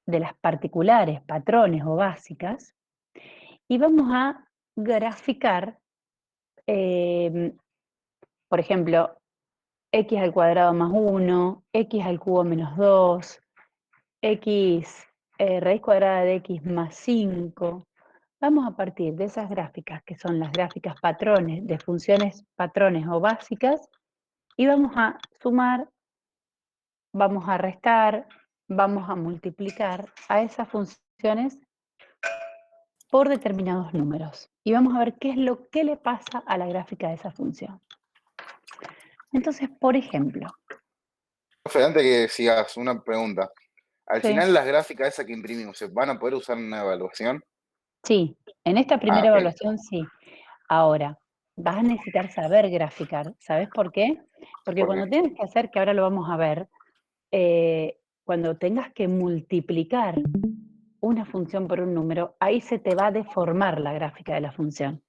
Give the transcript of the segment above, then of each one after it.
de las particulares, patrones o básicas, y vamos a graficar, por ejemplo, x al cuadrado más 1, x al cubo menos 2, x raíz cuadrada de x más 5. Vamos a partir de esas gráficas, que son las gráficas patrones, de funciones patrones o básicas, y vamos a sumar, vamos a restar, vamos a multiplicar a esas funciones por determinados números. Y vamos a ver qué es lo que le pasa a la gráfica de esa función. Entonces, por ejemplo, Profe, antes que sigas, una pregunta. Al sí, final, las gráficas esas que imprimimos, ¿se van a poder usar en una evaluación? sí, en esta Ah, primera ok. evaluación sí. Ahora, vas a necesitar saber graficar. ¿Sabes por qué? Porque ¿Por qué? cuando tienes que hacer, que ahora lo vamos a ver, cuando tengas que multiplicar una función por un número, ahí se te va a deformar la gráfica de la función.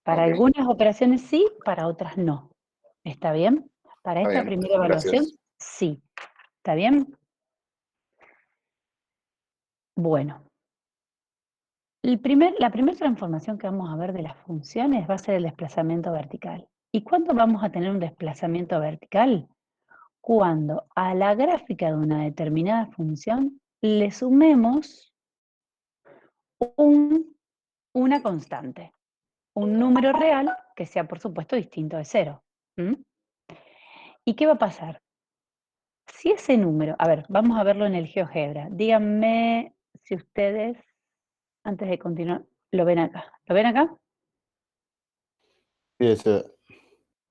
Para Ok, algunas operaciones sí, para otras no. ¿Está bien? Para está esta bien. primera evaluación, Gracias. sí. ¿Está bien? Bueno, la primera transformación que vamos a ver de las funciones va a ser el desplazamiento vertical. ¿Y cuándo vamos a tener un desplazamiento vertical? Cuando a la gráfica de una determinada función le sumemos una constante, un número real que sea, por supuesto, distinto de cero. ¿Mm? ¿Y qué va a pasar? Si ese número, a ver, vamos a verlo en el GeoGebra. Díganme si ustedes, antes de continuar, lo ven acá. ¿Lo ven acá? Sí, ese,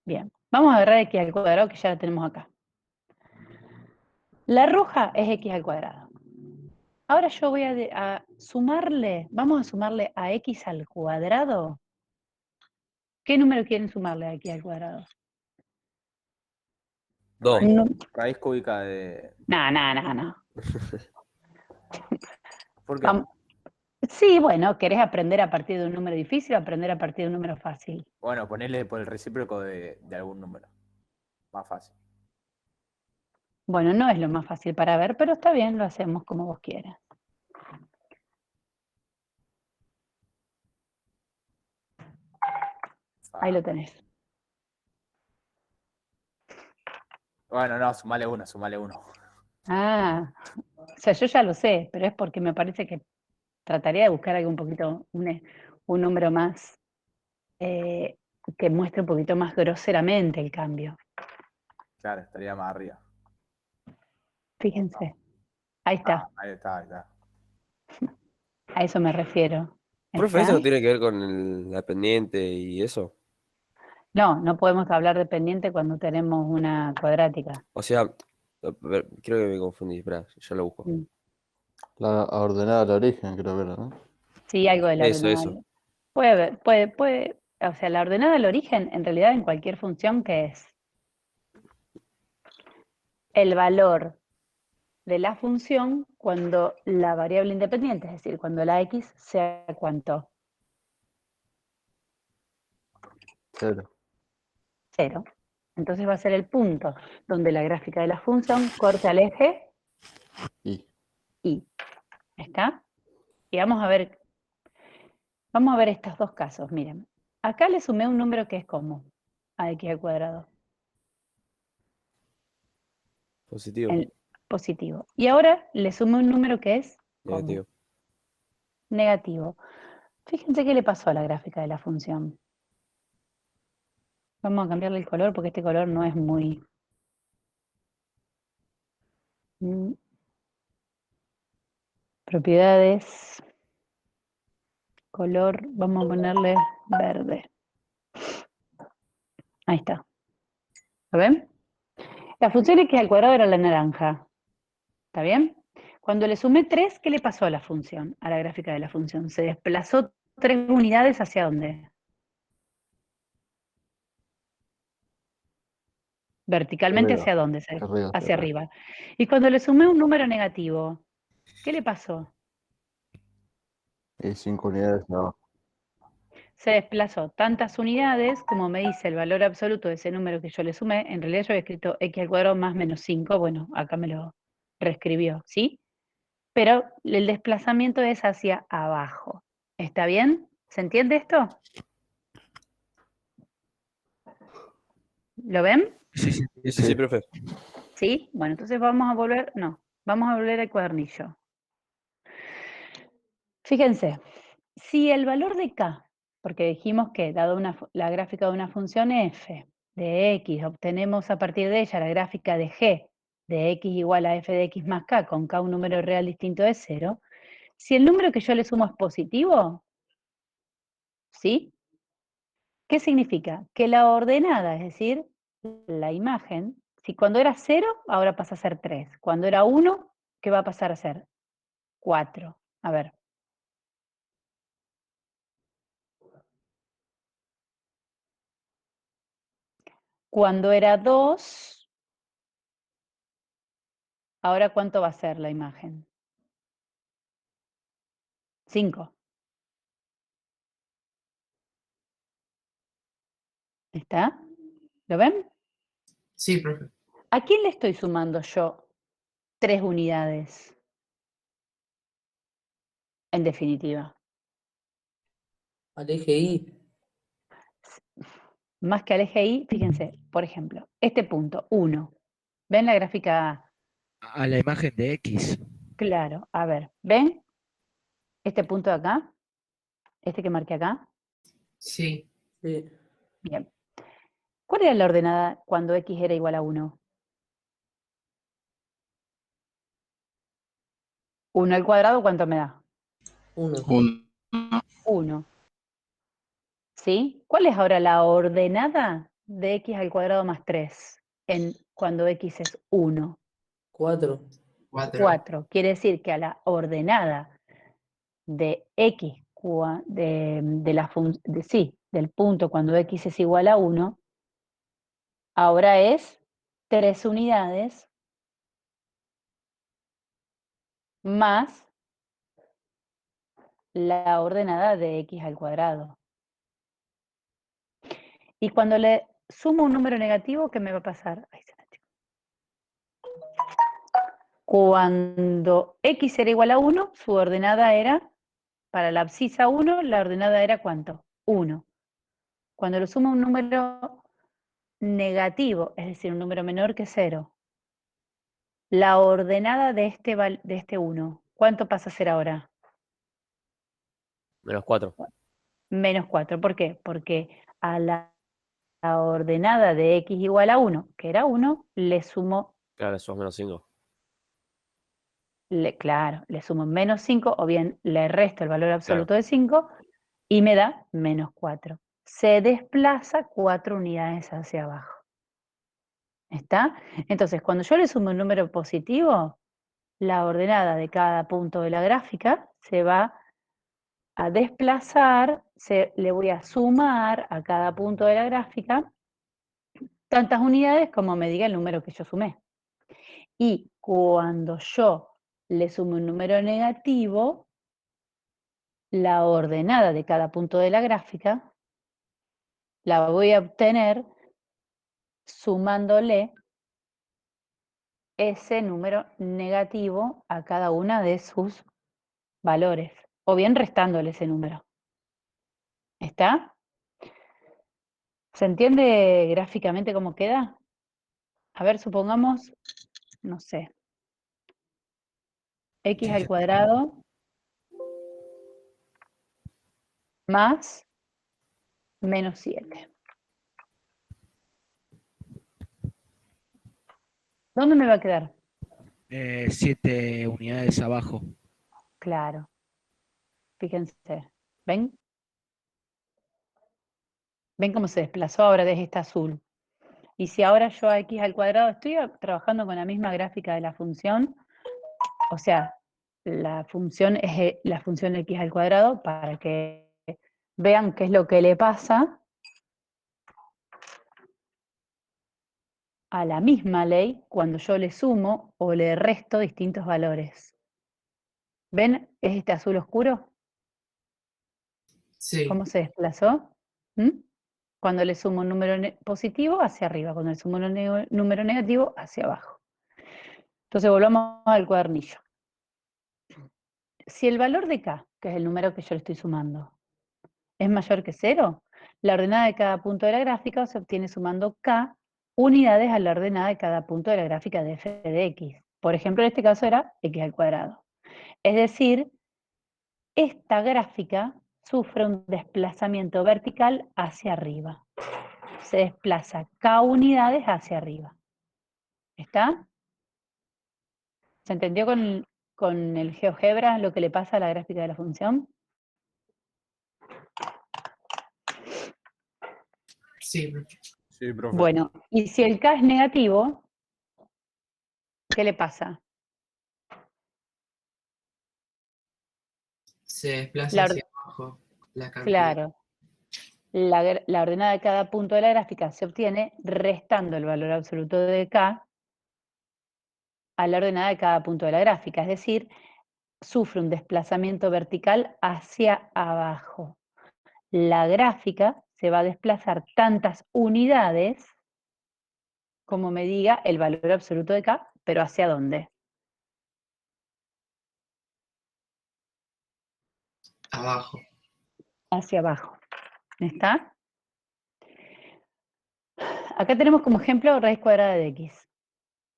Bien. Vamos a agarrar x al cuadrado, que ya la tenemos acá. La roja es x al cuadrado. Ahora yo voy a sumarle, vamos a sumarle a x al cuadrado. ¿Qué número quieren sumarle a x al cuadrado? 2. No, Raíz cúbica de. no. ¿Por qué? Sí, bueno, ¿querés aprender a partir de un número difícil o aprender a partir de un número fácil? Bueno, ponerle por el recíproco de algún número. Más fácil. Bueno, no es lo más fácil para ver, pero está bien, lo hacemos como vos quieras. Ahí Ah. lo tenés. Bueno, no, sumale uno, sumale uno. Ah, o sea, yo ya lo sé, pero es porque me parece que trataría de buscar algo un poquito, un número más, que muestre un poquito más groseramente el cambio. Claro, estaría más arriba. Fíjense, ahí está, Ahí está, ahí está. a eso me refiero. Profe, ¿eso ¿Está? no tiene que ver con la pendiente y eso? No, no podemos hablar de pendiente cuando tenemos una cuadrática. O sea, a ver, creo que me confundí, espera, ya lo busco. Mm. la ordenada del origen, creo que era, ¿no? Sí, algo de la ordenada. Eso. O sea, la ordenada del origen, en realidad en cualquier función, que es el valor de la función cuando la variable independiente, es decir, cuando la x sea ¿cuánto? 0. 0. Entonces va a ser el punto donde la gráfica de la función corta al eje Y y. ¿Está? Y vamos a ver estos dos casos, miren. Acá le sumé un número que es como a x al cuadrado, Positivo, en positivo. Y ahora le sumé un número que es como negativo. negativo. Fíjense qué le pasó a la gráfica de la función. Vamos a cambiarle el color porque este color no es muy. Propiedades, color, vamos a ponerle verde. Ahí está. ¿Lo ven? La función x al cuadrado era la naranja. ¿Está bien? Cuando le sumé 3, ¿qué le pasó a la función? A la gráfica de la función. Se desplazó 3 unidades hacia dónde? Verticalmente arriba, hacia dónde? arriba, Hacia arriba. arriba. Y cuando le sumé un número negativo, ¿qué le pasó? Y 5 unidades abajo. Se desplazó tantas unidades como me dice el valor absoluto de ese número que yo le sumé. En realidad yo había escrito x al cuadrado más menos 5. Bueno, acá me lo reescribió, ¿sí? pero el desplazamiento es hacia abajo. ¿Está bien? ¿Se entiende esto? ¿Lo ven? Sí, sí, Sí, Sí. profe. ¿Sí? Bueno, entonces vamos a volver al cuadernillo. Fíjense, si el valor de k, porque dijimos que dado la gráfica de una función f de x, obtenemos a partir de ella la gráfica de g de x igual a f de x más k, con k un número real distinto de 0, si el número que yo le sumo es positivo, ¿sí? ¿Qué significa? Que la ordenada, es decir, la imagen, si cuando era 0, ahora pasa a ser 3. Cuando era 1, ¿qué va a pasar a ser? 4. A ver. Cuando era 2, ahora ¿cuánto va a ser la imagen? 5. ¿Está? ¿Lo ven? Sí, profe. ¿A quién le estoy sumando yo 3 unidades? En definitiva. Al eje Y. Más que al eje Y, fíjense, por ejemplo, este punto, 1. ¿Ven la gráfica A? a la imagen de X. Claro, a ver, ¿ven? Este punto de acá, este que marqué acá. Sí. Sí. Bien. ¿Cuál era la ordenada cuando X era igual a 1? 1 al cuadrado, ¿cuánto me da? 1. 1. ¿Sí? ¿Cuál es ahora la ordenada de X al cuadrado más 3 cuando X es 1? 4. 4. Quiere decir que a la ordenada de X, del punto cuando X es igual a 1, ahora es 3 unidades más la ordenada de X al cuadrado. Y cuando le sumo un número negativo, ¿qué me va a pasar? Ahí se me achicó. Cuando X era igual a 1, su ordenada era, para la abscisa 1, la ordenada era ¿cuánto? 1. Cuando le sumo un número negativo, es decir, un número menor que 0, la ordenada de este 1, ¿cuánto pasa a ser ahora? -4. Menos 4. ¿Por qué? Porque a la ordenada de X igual a 1, que era 1, le sumo, Claro, eso es -5. claro, le sumo menos 5, o bien le resto el valor absoluto Claro. de 5, y me da menos 4. Se desplaza 4 unidades hacia abajo. ¿Está? Entonces, cuando yo le sumo un número positivo, la ordenada de cada punto de la gráfica se va a desplazar, le voy a sumar a cada punto de la gráfica tantas unidades como me diga el número que yo sumé. Y cuando yo le sumo un número negativo, la ordenada de cada punto de la gráfica la voy a obtener sumándole ese número negativo a cada una de sus valores, o bien restándole ese número. ¿Está? ¿Se entiende gráficamente cómo queda? A ver, supongamos, no sé, x al cuadrado más menos 7. ¿Dónde me va a quedar? 7 unidades abajo. Claro, fíjense. ¿Ven? ¿Ven cómo se desplazó ahora desde este azul? Y si ahora yo a x al cuadrado estoy trabajando con la misma gráfica de la función, o sea, la función es la función x al cuadrado para que vean qué es lo que le pasa a la misma ley cuando yo le sumo o le resto distintos valores. ¿Ven? ¿Es este azul oscuro? Sí. ¿Cómo se desplazó? ¿Mm? Cuando le sumo un número positivo, hacia arriba. Cuando le sumo un número negativo, hacia abajo. Entonces volvamos al cuadernillo. si el valor de k, que es el número que yo le estoy sumando, es mayor que 0, la ordenada de cada punto de la gráfica se obtiene sumando k unidades a la ordenada de cada punto de la gráfica de f de x. Por ejemplo, en este caso era x al cuadrado. Es decir, esta gráfica sufre un desplazamiento vertical hacia arriba. Se desplaza k unidades hacia arriba. ¿Está? ¿Se entendió con el GeoGebra lo que le pasa a la gráfica de la función? Sí, Sí, profe. Bueno, y si el k es negativo, ¿qué le pasa? se desplaza La or- hacia abajo la cantidad. Claro. La ordenada de cada punto de la gráfica se obtiene restando el valor absoluto de k a la ordenada de cada punto de la gráfica, es decir, sufre un desplazamiento vertical hacia abajo. La gráfica se va a desplazar tantas unidades como me diga el valor absoluto de k, pero ¿hacia dónde? Abajo. Hacia abajo. ¿Está? Acá tenemos como ejemplo raíz cuadrada de x.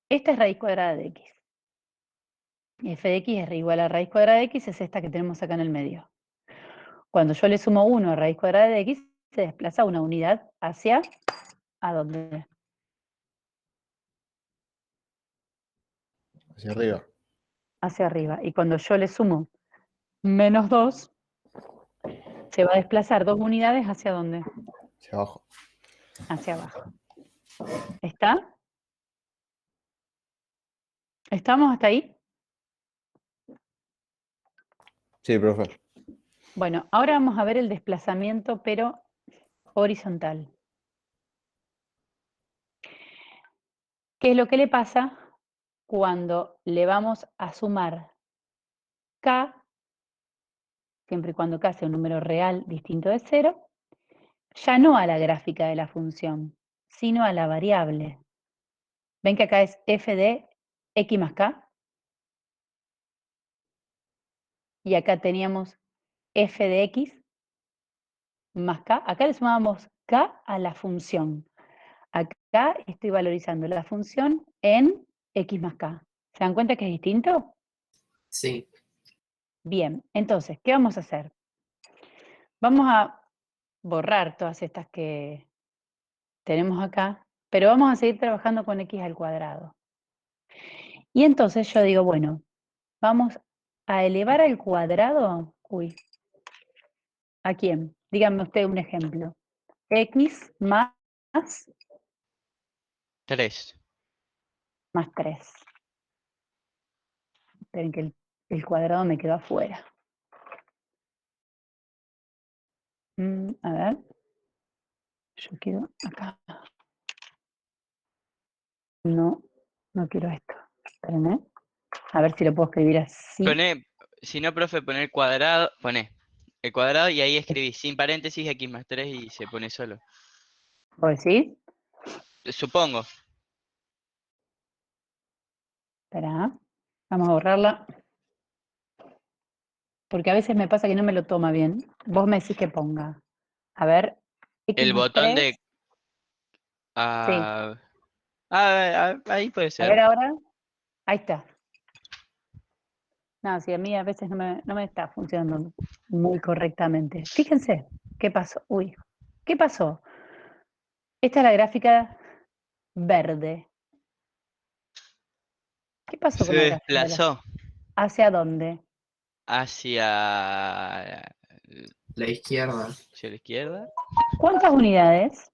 Esta es raíz cuadrada de x. F de x es igual a raíz cuadrada de x, es esta que tenemos acá en el medio. Cuando yo le sumo 1 a raíz cuadrada de x, se desplaza una unidad hacia, ¿a dónde? Hacia arriba. Hacia arriba. Y cuando yo le sumo menos 2, se va a desplazar 2 unidades ¿hacia dónde? Hacia abajo. Hacia abajo. ¿Está? ¿Estamos hasta ahí? Sí, profe. Bueno, ahora vamos a ver el desplazamiento, pero horizontal. ¿Qué es lo que le pasa cuando le vamos a sumar k, siempre y cuando k sea un número real distinto de 0, ya no a la gráfica de la función, sino a la variable? ¿Ven que acá es f de x más k? Y acá teníamos f de x más k. Acá le sumábamos k a la función. Acá estoy valorizando la función en x más k. ¿Se dan cuenta que es distinto? Sí. Bien, entonces, ¿qué vamos a hacer? Vamos a borrar todas estas que tenemos acá, pero vamos a seguir trabajando con x al cuadrado. Y entonces yo digo, bueno, vamos a elevar al cuadrado, uy, ¿a quién? Díganme usted un ejemplo. X más 3. 3. Esperen que el cuadrado me quedó afuera. A ver. Yo quiero acá. No, no quiero esto. Espérenme. A ver si lo puedo escribir así. Si no, profe, poner el cuadrado, el cuadrado y ahí escribís sin paréntesis x más 3 y se pone solo. ¿Vos decís? Supongo. Espera. Vamos a borrarla. Porque a veces me pasa que no me lo toma bien. Vos me decís que ponga. A ver. X El más botón 3. de... Sí. Ahí puede A ver ser. ahora. Ahí está. No, sí, a mí a veces no me está funcionando muy correctamente. Fíjense, ¿qué pasó? Uy, ¿qué pasó? Esta es la gráfica verde. ¿Qué pasó Se con la gráfica de la... desplazó ¿Hacia dónde? hacia La izquierda. la izquierda. ¿Cuántas unidades?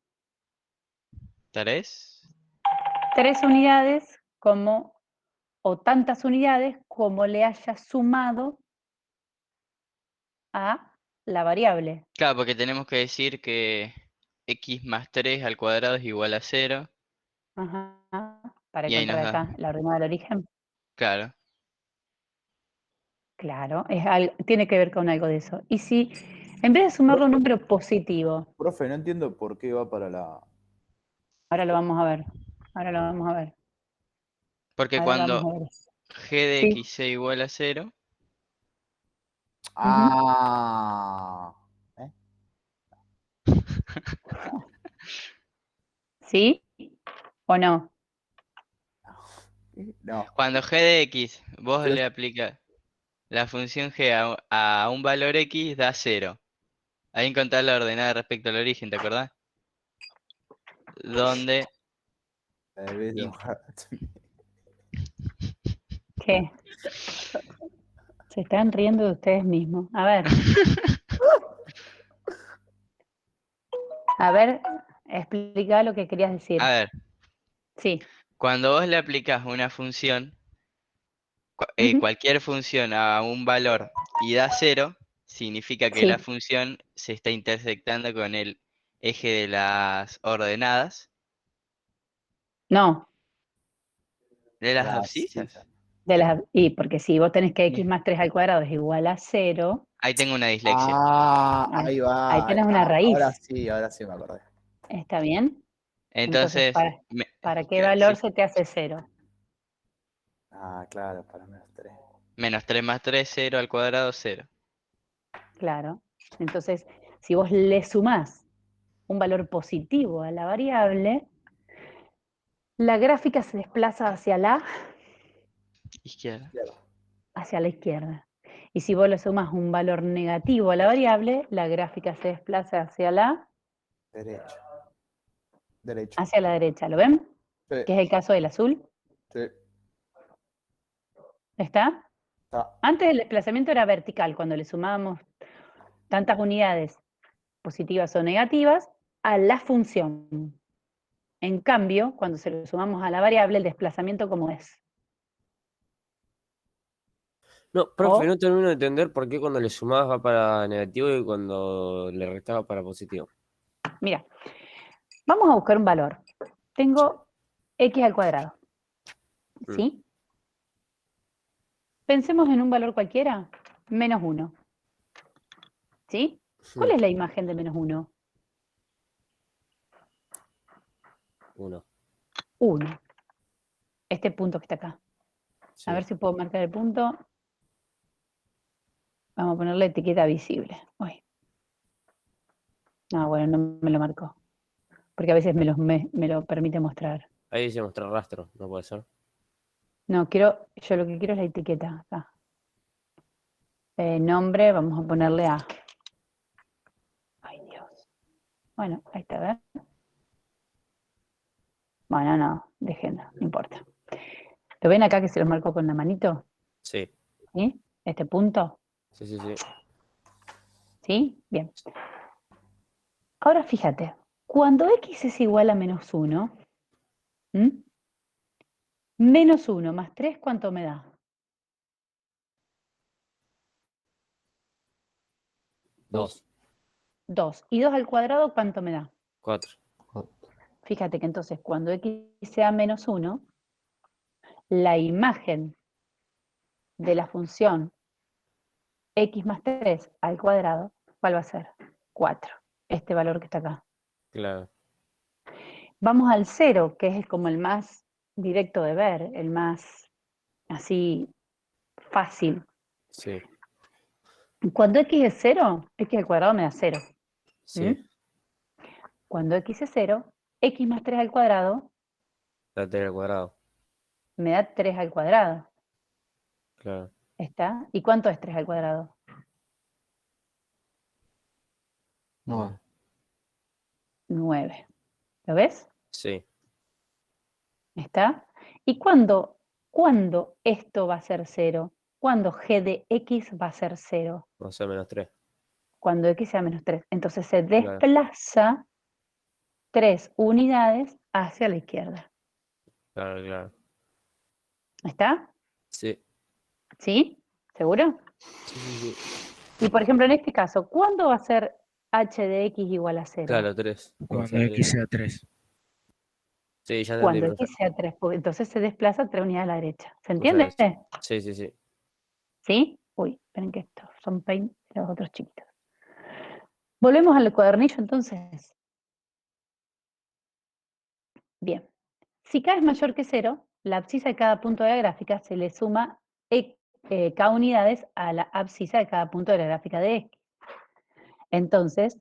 3. 3 unidades como, o tantas unidades como le haya sumado a la variable. Claro, porque tenemos que decir que x más 3 al cuadrado es igual a 0. Ajá. Para Y ahí nos encontrar da. acá la ordenada del origen. Claro. Claro, tiene que ver con algo de eso. Y si en vez de sumarlo un número positivo, Profe, no entiendo por qué va para la... ahora lo vamos a ver. Ahora lo vamos a ver. Porque Ahora lo cuando vamos a ver. g de Sí, x sea igual a 0, Ah. ¿Eh? ¿Sí o no? No. Cuando g de x, vos Pero- le aplicas la función g a un valor x, da 0. Ahí encontrás la ordenada respecto al origen, ¿te acordás? Donde Beso. ¿Qué? Se están riendo de ustedes mismos. A ver, explica lo que querías decir. A ver, Sí. cuando vos le aplicas una función, Ujú. cualquier función a un valor y da 0, significa que Sí. la función se está intersectando con el eje de las ordenadas. No, ¿De las La abscisas? abscisa. y porque si vos tenés que x Bien. más 3 al cuadrado es igual a 0, Ahí tengo una dislexia. Ah, ahí va. ahí tenés una raíz. Ahora sí me acordé. ¿Está bien? Entonces, Entonces, ¿para qué claro, valor sí, se te hace 0? Ah, claro, para menos 3. menos 3 más 3, 0 al cuadrado, 0. Claro. Entonces, si vos le sumás un valor positivo a la variable, la gráfica se desplaza hacia Izquierda. la izquierda. Y si vos le sumas un valor negativo a la variable, la gráfica se desplaza hacia la Derecho. Derecho. hacia la derecha. ¿Lo ven? Sí, Que es el caso del azul. sí. ¿Está? Está. Antes el desplazamiento era vertical, cuando le sumábamos tantas unidades positivas o negativas a la función. En cambio, cuando se lo sumamos a la variable, el desplazamiento como es. No, profe, O, no termino de entender por qué cuando le sumabas va para negativo y cuando le restabas para positivo. mira, vamos a buscar un valor. Tengo x al cuadrado. ¿Sí? Pensemos en un valor cualquiera, menos 1. ¿Sí? ¿Cuál es la imagen de menos 1? 1. 1. Este punto que está acá. Sí. A ver si puedo marcar el punto. Vamos a ponerle etiqueta visible. Uy. No, bueno, no me lo marcó. Porque a veces me lo permite mostrar. Ahí dice mostrar rastro, no puede ser. No, yo lo que quiero es la etiqueta acá. Nombre, vamos a ponerle a. Ay, Dios. Bueno, ahí está, ¿ver? Bueno, no, déjenlo, no importa. ¿Lo ven acá que se los marcó con la manito? Sí, ¿Sí? Este punto. sí, sí, sí. ¿Sí? Bien. Ahora fíjate, cuando x es igual a menos 1, menos 1 más 3, ¿cuánto me da? 2, 2. ¿Y 2 al cuadrado cuánto me da? 4. Fíjate que entonces cuando x sea menos 1, la imagen de la función x más 3 al cuadrado, ¿cuál va a ser? 4. Este valor que está acá. Claro. Vamos al 0, que es como el más directo de ver, el más así fácil. Sí, Cuando x es 0, x al cuadrado me da 0. sí. Cuando x es 0, x más 3 al cuadrado La 3 al cuadrado. me da 3 al cuadrado. Claro. ¿Está? ¿Y cuánto es 3 al cuadrado? 9. 9. ¿Lo ves? Sí. ¿Está? ¿Y cuándo esto va a ser 0? ¿Cuándo g de x va a ser 0? Va a ser menos 3. Cuando x sea menos 3. Entonces se Claro. desplaza 3 unidades hacia la izquierda. Claro, claro. ¿Está? Sí. ¿Sí? ¿Seguro? Sí, sí, sí. Y por ejemplo, en este caso, ¿cuándo va a ser h de x igual a 0? Claro, 3. Cuando x sea 3. Sí, ya entendí, Cuando profe. x sea 3, porque entonces se desplaza 3 unidades a la derecha. ¿Se Muchas entiende? gracias. Sí, sí, sí. ¿Sí? Uy, esperen que estos son paint y los otros chiquitos. Volvemos al cuadernillo entonces. Bien. Si k es mayor que 0, la abscisa de cada punto de la gráfica se le suma K unidades a la abscisa de cada punto de la gráfica de X. Entonces,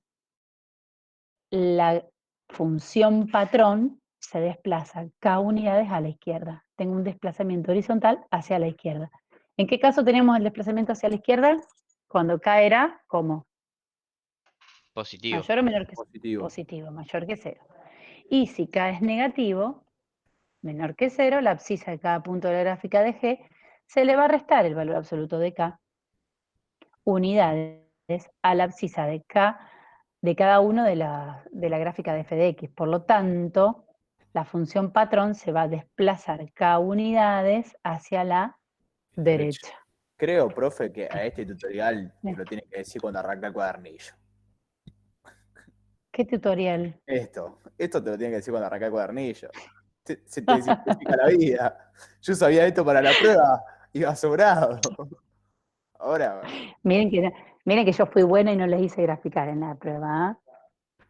la función patrón se desplaza K unidades a la izquierda. Tengo un desplazamiento horizontal hacia la izquierda. ¿En qué caso tenemos el desplazamiento hacia la izquierda? Cuando K era, ¿cómo? Positivo. Mayor o menor que Positivo. positivo, mayor que 0. Y si K es negativo, menor que 0, la abscisa de cada punto de la gráfica de G se le va a restar el valor absoluto de K, unidades a la abscisa de K de cada uno de la gráfica de f de x. Por lo tanto, la función patrón se va a desplazar K unidades hacia la derecha. Creo, profe, que a este tutorial te lo tiene que decir cuando arranca el cuadernillo. ¿Qué tutorial? Esto te lo tiene que decir cuando arranca el cuadernillo. Se te simplifica la vida. Yo sabía esto para la prueba, iba sobrado. Ahora, Miren que yo fui buena y no les hice graficar en la prueba. ¿Ah?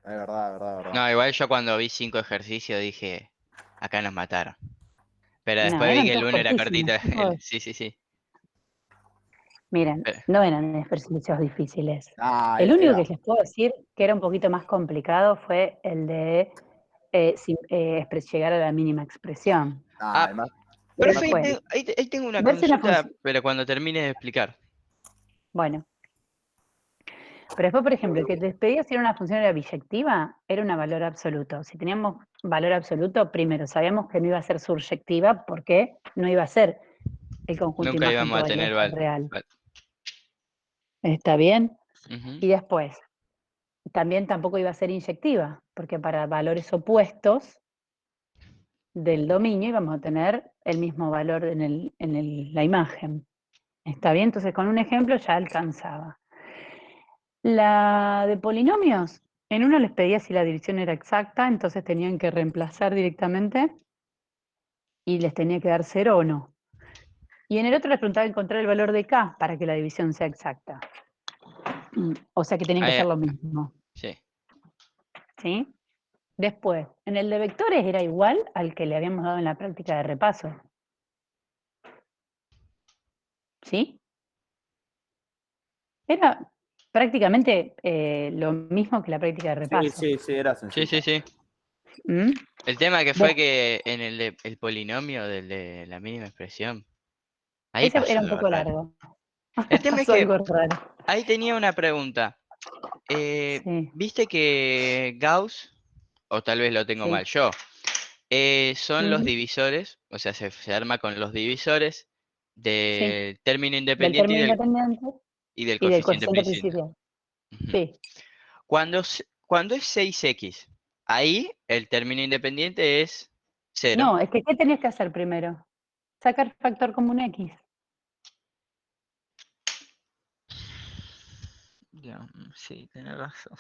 es verdad. No, igual yo cuando vi 5 ejercicios dije, acá nos mataron. Pero No, después vi eran que el todos 1 era cortísimos, cortito. chicos. Sí. Miren, no eran ejercicios difíciles. Ah, El único era- que les puedo decir que era un poquito más complicado fue el de llegar a la mínima expresión. Ah, además, Pero profe, después, ahí tengo una verse una consulta, función. pero cuando termine de explicar. Bueno. Pero después, por ejemplo, el que te pedía si era una función era biyectiva, era un valor absoluto. Si teníamos valor absoluto, primero, sabíamos que no iba a ser surjectiva porque no iba a ser el conjunto Nunca imagen íbamos a tener probabilidad real. ¿Está bien? Ujú. Y después, también tampoco iba a ser inyectiva, porque para valores opuestos del dominio íbamos a tener el mismo valor en la imagen. ¿Está bien? Entonces, con un ejemplo ya alcanzaba. La de polinomios, en uno les pedía si la división era exacta, entonces tenían que reemplazar directamente y les tenía que dar 0 o no. Y en el otro les preguntaba encontrar el valor de K para que la división sea exacta. O sea que tenían que Ah, hacer lo mismo. sí. ¿Sí? Después, en el de vectores era igual al que le habíamos dado en la práctica de repaso. ¿Sí? Era prácticamente lo mismo que la práctica de repaso. sí, era sencillo. Sí. ¿Mm? El tema que fue que en el polinomio de la mínima expresión, ahí Ese pasó era un algo poco raro. largo. El tema es Pasó que algo raro. ahí tenía una pregunta. Sí, ¿Viste que Gauss, o tal vez lo tengo sí. mal yo, son los Ujú. divisores, o sea, se arma con los divisores Sí, del término del independiente término independiente y del y del coeficiente coeficiente principal. principal. Ujú. Sí. Cuando es 6x, ahí el término independiente es 0. No, es que ¿qué tenías que hacer primero? Sacar factor común X. Sí, tenés razón.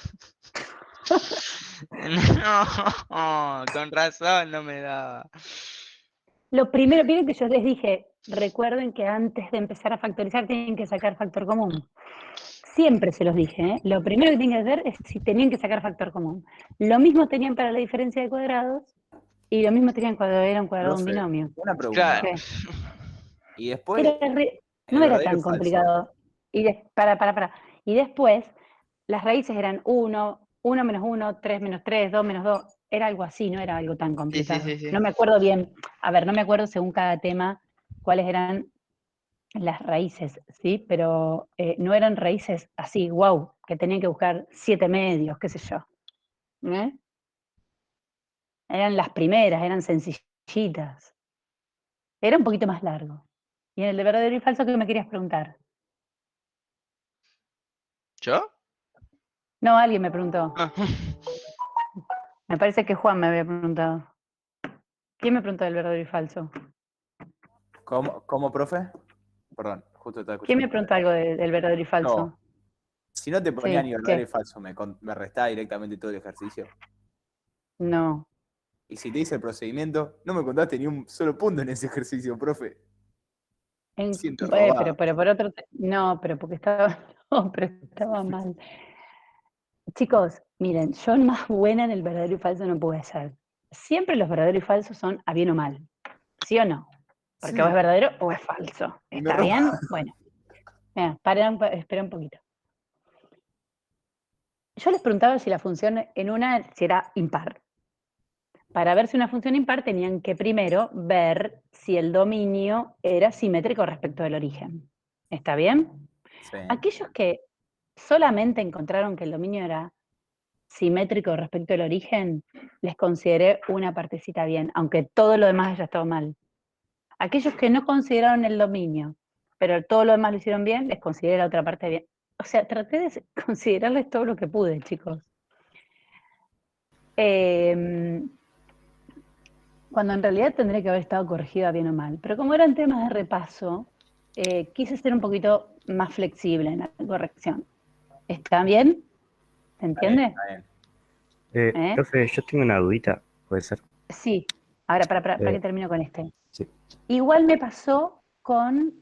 No, con razón no me daba. Lo primero, miren que yo les dije, recuerden que antes de empezar a factorizar tienen que sacar factor común. Siempre se los dije, ¿eh? Lo primero que tienen que hacer es si tenían que sacar factor común. Lo mismo tenían para la diferencia de cuadrados y lo mismo tenían cuando era un cuadrado de un Profe, binomio. una pregunta. Claro. ¿Qué? Y después, No el era verdadero tan y falso. complicado. Y Y después, las raíces eran 1, 1 menos 1, 3 menos 3, 2 menos 2. Era algo así, no era algo tan complicado. Sí. No me acuerdo bien. A ver, no me acuerdo según cada tema cuáles eran las raíces, ¿sí? Pero no eran raíces así, wow, que tenían que buscar 7 medios, qué sé yo. ¿Eh? Eran las primeras, eran sencillitas. Era un poquito más largo. Y en el de verdadero y falso, ¿qué me querías preguntar? ¿Yo? No, alguien me preguntó. Ah. Me parece que Juan me había preguntado. ¿Quién me preguntó del verdadero y falso? ¿Cómo, profe? Perdón, justo estaba ¿Quién me escuchando. preguntó algo del verdadero y falso? No. Si no te ponía Sí, ni verdadero y ¿qué? falso, me restaba directamente todo el ejercicio. No. Y si te hice el procedimiento, no me contaste ni un solo punto en ese ejercicio, profe. Siento robado. Pero por otro... No, pero porque estaba... No, pero estaba mal. Chicos, miren, yo más buena en el verdadero y falso no pude ser. Siempre los verdaderos y falsos son a bien o mal. ¿Sí o no? Porque Sí. o es verdadero o es falso. Y me ¿Está bien? Bueno, mira, espera un poquito. Yo les preguntaba si la función si era impar. Para ver si una función impar tenían que primero ver si el dominio era simétrico respecto del origen. ¿Está bien? Sí. Aquellos que solamente encontraron que el dominio era simétrico respecto al origen, les consideré una partecita bien, aunque todo lo demás haya estado mal. Aquellos que no consideraron el dominio, pero todo lo demás lo hicieron bien, les consideré la otra parte bien. O sea, traté de considerarles todo lo que pude, chicos. Cuando en realidad tendría que haber estado corregida bien o mal. Pero como eran temas de repaso, quise ser un poquito más flexible en la corrección. ¿Está bien? ¿Se entiende? Está bien. ¿Eh? Profe, yo tengo una dudita, puede ser. Sí. Ahora, para Eh, que termino con este. sí. Igual me pasó con,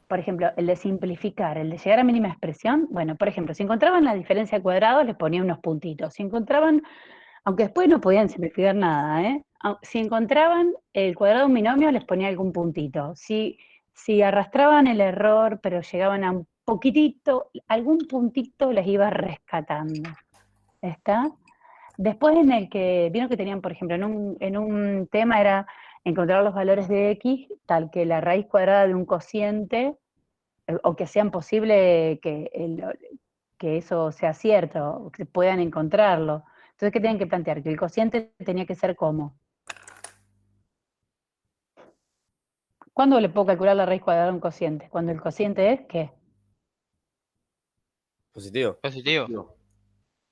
por ejemplo, el de simplificar, el de llegar a mínima expresión. Bueno, por ejemplo, si encontraban la diferencia de cuadrados, les ponía unos puntitos. Si encontraban, aunque después no podían simplificar nada, ¿eh? Si encontraban el cuadrado de un binomio, les ponía algún puntito. Si arrastraban el error, pero llegaban a un poquitito, algún puntito les iba rescatando. ¿Está? Después en el que, vieron que tenían, por ejemplo, en un tema era encontrar los valores de x, tal que la raíz cuadrada de un cociente, o que sean posible que eso sea cierto, o que puedan encontrarlo. Entonces, ¿qué tenían que plantear? Que el cociente tenía que ser ¿cómo? ¿Cuándo le puedo calcular la raíz cuadrada a un cociente? Cuando el cociente es, ¿qué? Positivo. Positivo.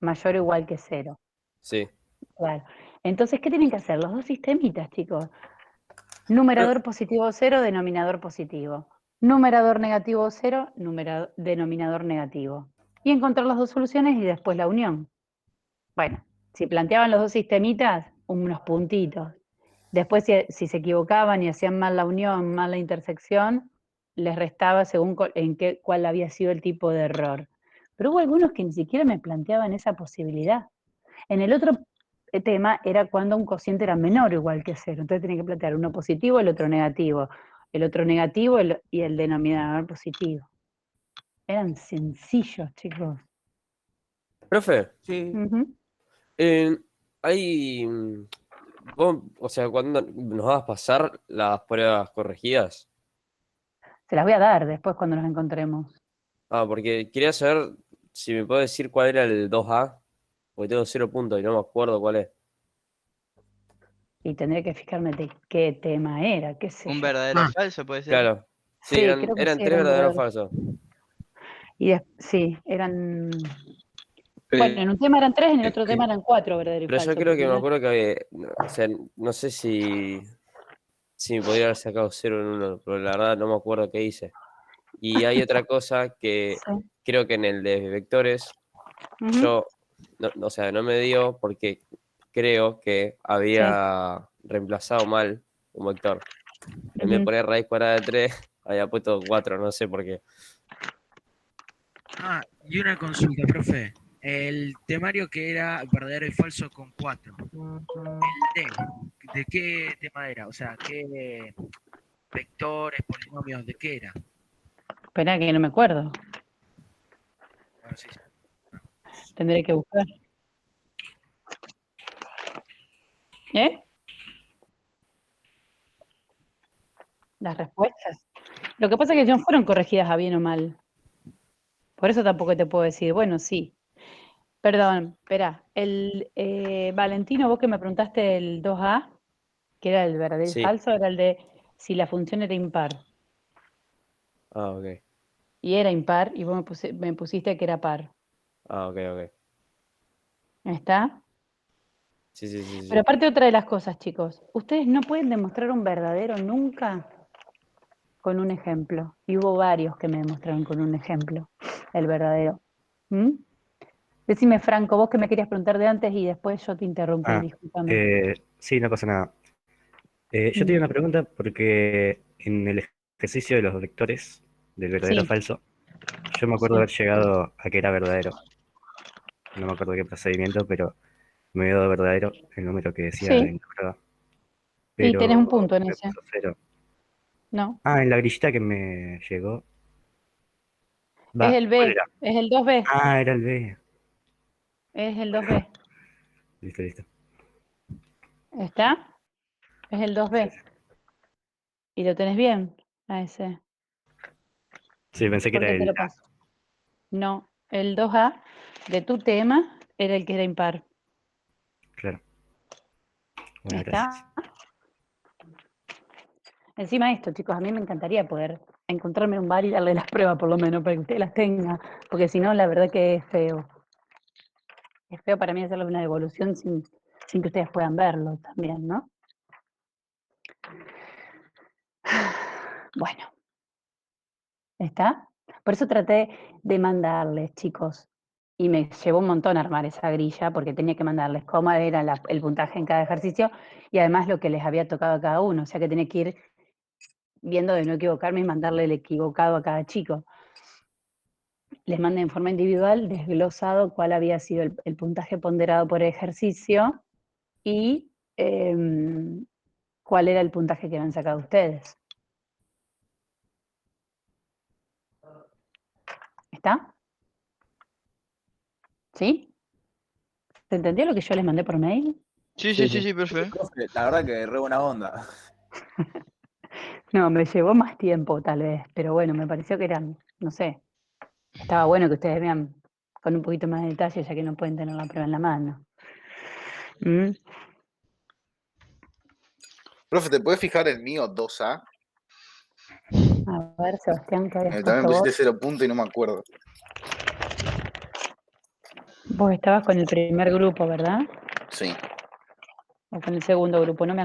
Mayor o igual que 0. Sí. Claro. Entonces, ¿qué tienen que hacer? Los dos sistemitas, chicos. Numerador positivo 0, denominador positivo. Numerador negativo 0, denominador negativo. Y encontrar las dos soluciones y después la unión. Bueno, si planteaban los dos sistemitas, unos puntitos. Después, si se equivocaban y hacían mal la unión, mal la intersección, les restaba según cuál había sido el tipo de error. Pero hubo algunos que ni siquiera me planteaban esa posibilidad. En el otro tema era cuando un cociente era menor o igual que 0. Entonces tenía que plantear uno positivo, el otro negativo. El otro negativo y el denominador positivo. Eran sencillos, chicos. Profe, Sí. Ujú. hay. Vos, o sea, cuando nos vas a pasar las pruebas corregidas. Se las voy a dar después cuando nos encontremos. Porque quería saber si me puedes decir cuál era el 2A, porque tengo 0 puntos y no me acuerdo cuál es. Y tendré que fijarme de qué tema era, qué sé Un yo. verdadero o falso puede ser. Claro. Sí, Sí, eran, creo que eran sí, tres eran verdaderos o verdaderos. falsos. Sí, eran. Bueno, en un tema eran 3, en el otro tema eran 4, verdadero y Pero yo falso. creo que me Primero- acuerdo que había, o sea, no sé si me podría haber sacado 0 en uno, pero la verdad no me acuerdo qué hice. Y hay otra cosa que Sí. creo que en el de vectores, Ujú. yo, o sea, no me dio porque creo que había reemplazado mal un vector. En vez de Ujú. poner raíz cuadrada de 3, había puesto 4, no sé por qué. Y una consulta, profe. El temario que era verdadero y falso con 4. El ¿de qué tema era? O sea, ¿qué vectores, polinomios, de qué era? Esperá que no me acuerdo. Bueno, sí. Tendré que buscar. ¿Eh? Las respuestas. Lo que pasa es que no fueron corregidas a bien o mal. Por eso tampoco te puedo decir, bueno, sí. Perdón, espera. Valentino, vos que me preguntaste el 2A, que era el verdadero y Sí. falso, era el de si la función era impar. Ok. Y era impar, y vos me pusiste que era par. Ok. ¿Está? Sí. Pero aparte otra de las cosas, chicos, ustedes no pueden demostrar un verdadero nunca con un ejemplo. Y hubo varios que me demostraron con un ejemplo el verdadero. ¿Mm? Decime, Franco, vos que me querías preguntar de antes y después yo te interrumpí, discúlpame. Sí, no pasa nada. Yo tenía una pregunta porque en el ejercicio de los vectores del verdadero o Sí, falso, yo me acuerdo sí. haber llegado a que era verdadero. No me acuerdo qué procedimiento, pero me dio verdadero el número que decía Sí. en la prueba. Y tenés un punto en me ese. puso 0. No, Ah, en la grillita que me llegó. es el ¿Cuál B, era? es el 2B, Ah, era el B. es el 2B. Listo, listo. ¿Está? Es el 2B. Y lo tenés bien a ese. Sí, pensé que ¿Por era qué te el lo paso? No, el 2A de tu tema era el que era impar. Claro. Bueno, gracias. ¿Está? Encima de esto, chicos, a mí me encantaría poder encontrarme un bar y darle las pruebas por lo menos para que usted las tenga, porque si no, la verdad que es feo. Es feo para mí hacerle una devolución sin que ustedes puedan verlo también, ¿no? Bueno, ¿está? Por eso traté de mandarles, chicos, y me llevó un montón armar esa grilla, porque tenía que mandarles cómo era el puntaje en cada ejercicio y además lo que les había tocado a cada uno, o sea que tenía que ir viendo de no equivocarme y mandarle el equivocado a cada chico. Les mandé en forma individual, desglosado cuál había sido el puntaje ponderado por ejercicio y cuál era el puntaje que habían sacado ustedes. ¿Está? ¿Sí? ¿Se entendió lo que yo les mandé por mail? Sí, Sí, sí, sí, sí. sí, profe. Profe, la verdad que re buena onda. No, me llevó más tiempo tal vez, pero bueno, me pareció que eran, no sé, estaba bueno que ustedes vean con un poquito más de detalle ya que no pueden tener la prueba en la mano. ¿Mm? Profe, ¿te puedes fijar el mío 2A? A ver, Sebastián, ¿qué habías También puesto vos? pusiste 0 puntos y no me acuerdo. Vos estabas con el primer grupo, ¿verdad? Sí. O con el segundo grupo, no me